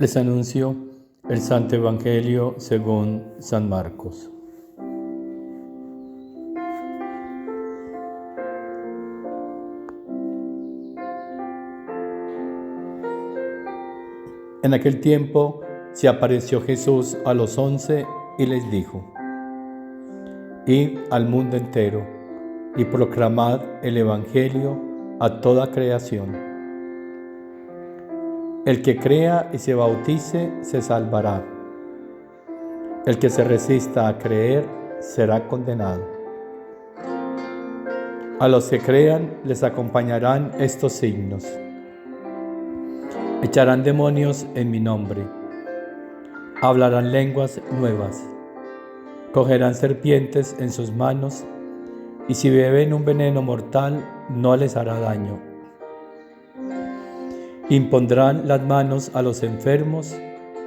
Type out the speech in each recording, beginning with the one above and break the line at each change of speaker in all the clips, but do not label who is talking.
Les anuncio el Santo Evangelio según San Marcos. En aquel tiempo se apareció Jesús a los 11 y les dijo: Id al mundo entero y proclamad el Evangelio a toda creación. El que crea y se bautice se salvará. El que se resista a creer será condenado. A los que crean les acompañarán estos signos: echarán demonios en mi nombre, hablarán lenguas nuevas, cogerán serpientes en sus manos, y si beben un veneno mortal no les hará daño. Impondrán las manos a los enfermos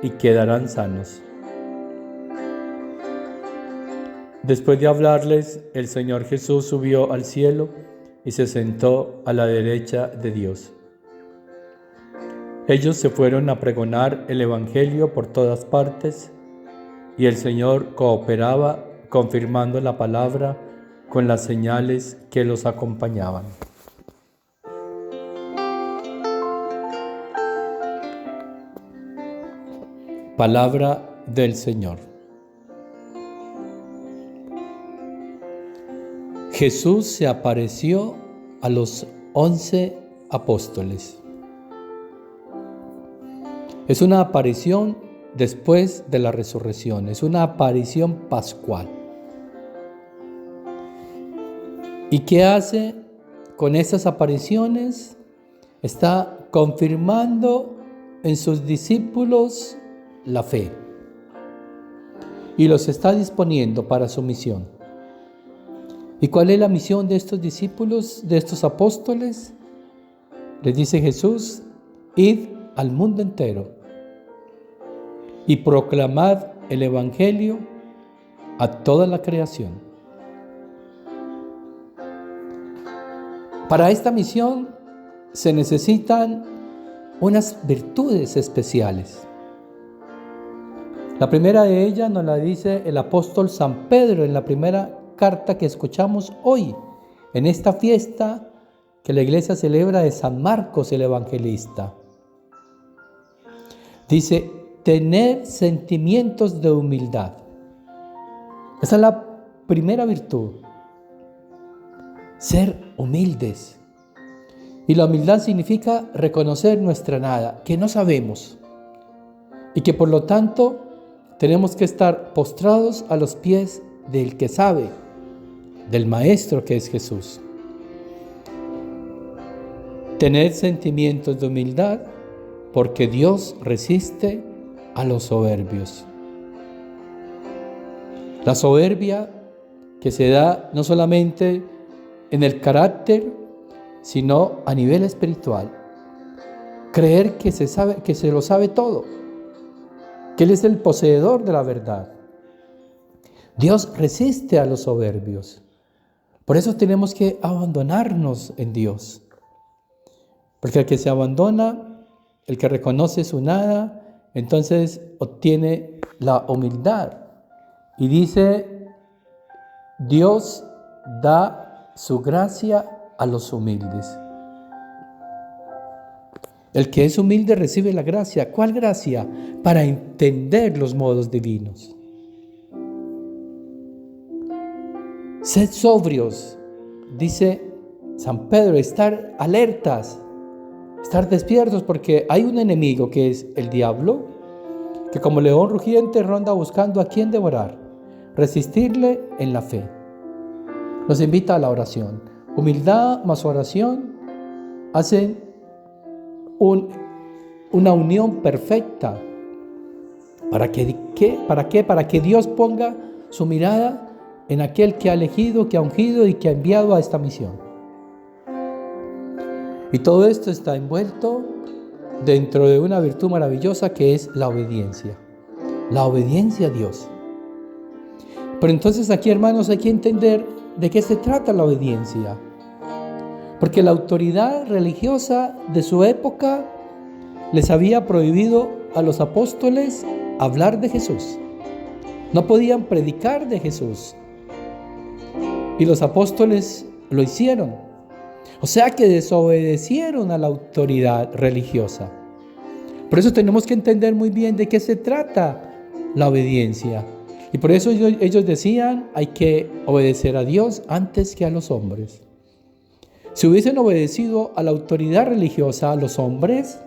y quedarán sanos. Después de hablarles, el Señor Jesús subió al cielo y se sentó a la derecha de Dios. Ellos se fueron a pregonar el Evangelio por todas partes, y el Señor cooperaba, confirmando la palabra con las señales que los acompañaban. Palabra del Señor. Jesús se apareció a los 11 apóstoles. Es una aparición después de la resurrección, es una aparición pascual. ¿Y qué hace con esas apariciones? Está confirmando en sus discípulos la fe y los está disponiendo para su misión. ¿Y cuál es la misión de estos discípulos, de estos apóstoles? Les dice Jesús: id al mundo entero y proclamad el Evangelio a toda la creación. Para esta misión se necesitan unas virtudes especiales. La primera de ellas nos la dice el apóstol San Pedro en la primera carta que escuchamos hoy, en esta fiesta que la iglesia celebra de San Marcos el Evangelista. Dice: tener sentimientos de humildad. Esa es la primera virtud. Ser humildes. Y la humildad significa reconocer nuestra nada, que no sabemos, y que por lo tanto tenemos que estar postrados a los pies del que sabe, del Maestro que es Jesús. Tener sentimientos de humildad, porque Dios resiste a los soberbios. La soberbia que se da no solamente en el carácter, sino a nivel espiritual. Creer que se lo sabe todo, que Él es el poseedor de la verdad. Dios resiste a los soberbios. Por eso tenemos que abandonarnos en Dios. Porque el que se abandona, el que reconoce su nada, entonces obtiene la humildad. Y dice: Dios da su gracia a los humildes. El que es humilde recibe la gracia. ¿Cuál gracia? Para entender los modos divinos. Sed sobrios, dice San Pedro, estar alertas, estar despiertos, porque hay un enemigo que es el diablo, que como león rugiente ronda buscando a quien devorar. Resistirle en la fe. Nos invita a la oración. Humildad más oración hacen una unión perfecta. ¿Para qué? Para que Dios ponga su mirada en aquel que ha elegido, que ha ungido y que ha enviado a esta misión. Y todo esto está envuelto dentro de una virtud maravillosa que es la obediencia. La obediencia a Dios. Pero entonces aquí, hermanos, hay que entender de qué se trata la obediencia. Porque la autoridad religiosa de su época les había prohibido a los apóstoles hablar de Jesús. No podían predicar de Jesús. Y los apóstoles lo hicieron. O sea que desobedecieron a la autoridad religiosa. Por eso tenemos que entender muy bien de qué se trata la obediencia. Y por eso ellos decían, hay que obedecer a Dios antes que a los hombres. Si hubiesen obedecido a la autoridad religiosa, a los hombres,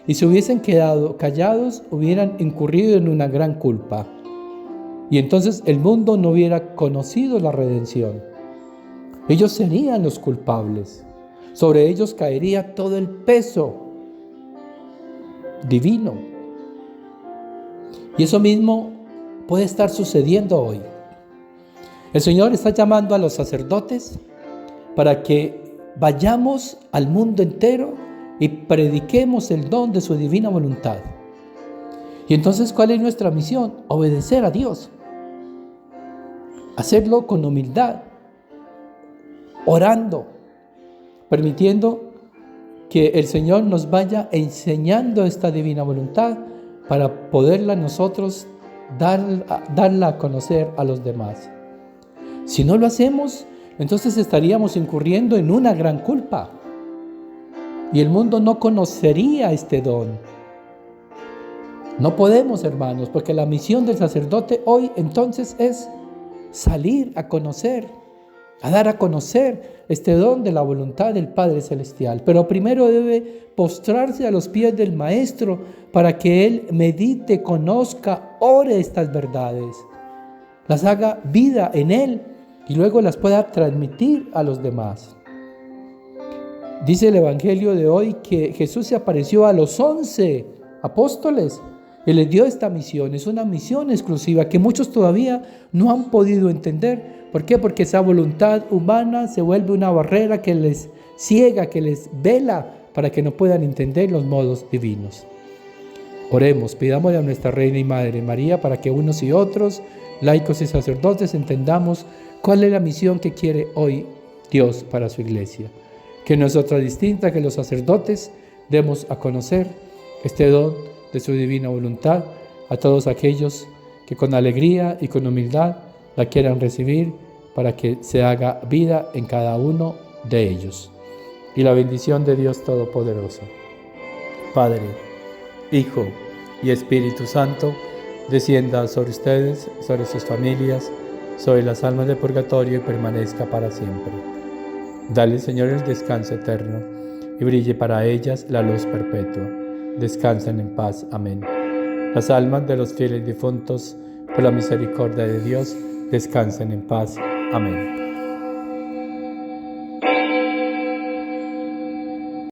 y se hubiesen quedado callados, hubieran incurrido en una gran culpa. Y entonces el mundo no hubiera conocido la redención. Ellos serían los culpables. Sobre ellos caería todo el peso divino. Y eso mismo puede estar sucediendo hoy. El Señor está llamando a los sacerdotes para que vayamos al mundo entero y prediquemos el don de su divina voluntad. Y entonces, ¿cuál es nuestra misión? Obedecer a Dios. Hacerlo con humildad, orando, permitiendo que el Señor nos vaya enseñando esta divina voluntad para poderla nosotros darla a conocer a los demás. Si no lo hacemos, entonces estaríamos incurriendo en una gran culpa y el mundo no conocería este don. No podemos, hermanos, porque la misión del sacerdote hoy entonces es salir a conocer, a dar a conocer este don de la voluntad del Padre Celestial. Pero primero debe postrarse a los pies del Maestro para que Él medite, conozca, ore estas verdades, las haga vida en Él y luego las pueda transmitir a los demás. Dice el Evangelio de hoy que Jesús se apareció a los 11 apóstoles y les dio esta misión. Es una misión exclusiva que muchos todavía no han podido entender. ¿Por qué? Porque esa voluntad humana se vuelve una barrera que les ciega, que les vela para que no puedan entender los modos divinos. Oremos, pidámosle a nuestra Reina y Madre María para que unos y otros, laicos y sacerdotes, entendamos cuál es la misión que quiere hoy Dios para su iglesia. Que no es otra distinta que los sacerdotes demos a conocer este don de su divina voluntad a todos aquellos que con alegría y con humildad la quieran recibir para que se haga vida en cada uno de ellos. Y la bendición de Dios Todopoderoso, Padre, Hijo y Espíritu Santo, descienda sobre ustedes, sobre sus familias, sobre las almas de purgatorio y permanezca para siempre. Dale, Señor, el descanso eterno y brille para ellas la luz perpetua. Descansen en paz. Amén. Las almas de los fieles difuntos, por la misericordia de Dios, descansen en paz. Amén.